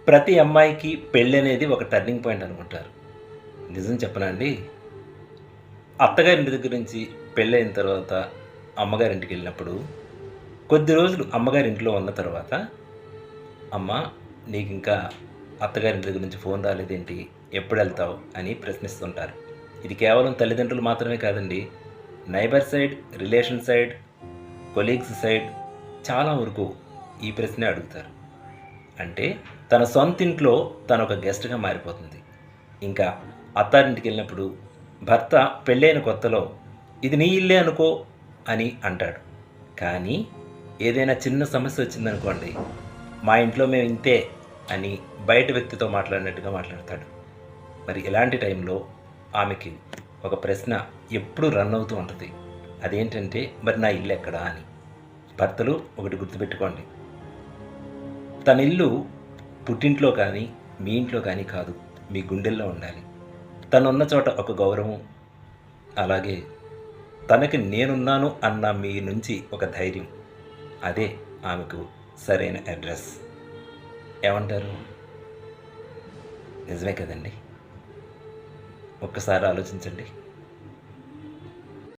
ప్రతి అమ్మాయికి పెళ్ళనేది ఒక టర్నింగ్ పాయింట్ అనుకుంటారు. నిజం చెప్పనా అండి? అత్తగారింటి దగ్గర నుంచి పెళ్ళైన తర్వాత అమ్మగారింటికెళ్ళినప్పుడు కొద్ది రోజులు అమ్మగారింట్లో ఉన్న తర్వాత, "అమ్మ నీకింకా అత్తగారింటి దగ్గర నుంచి ఫోన్ రాలేదేంటి? ఎప్పుడెళ్తావు?" అని ప్రశ్నిస్తుంటారు. ఇది కేవలం తల్లిదండ్రులు మాత్రమే కాదండి. Neighbour side, relation side, colleagues side చాలా వరకు ఈ ప్రశ్నే అడుగుతారు. అంటే తన సొంతింట్లో తనొక గెస్ట్‌గా మారిపోతుంది. ఇంకా అత్తారింటికెళ్ళినప్పుడు భర్త పెళ్ళైన కొత్తలో ఇది నీ ఇల్లే అనుకో అని అంటాడు. కానీ ఏదైనా చిన్న సమస్యొచ్చిందనుకోండి, మా ఇంట్లో మేము ఇంతే అని బయట వ్యక్తితో మాట్లాడినట్టుగా మాట్లాడతాడు. మరి ఇలాంటి టైంలో ఆమెకి ఒక ప్రశ్న ఎప్పుడూ రన్ అవుతూ ఉంటది. అదేంటంటే మరి నా ఇల్లెక్కడా అని. భర్తలు ఒకటి గుర్తుపెట్టుకోండి. తన ఇల్లు పుట్టింట్లో కానీ, మీ ఇంట్లో కానీ కాదు. మీ గుండెల్లో ఉండాలి. తనున్న చోట ఒక గౌరవం, అలాగే తనకి నేనున్నాను అన్న మీ నుంచి ఒక ధైర్యం. అదే ఆమెకు సరైన అడ్రెస్. ఏమంటారు? నిజమే కదండీ! ఒక్కసారి ఆలోచించండి.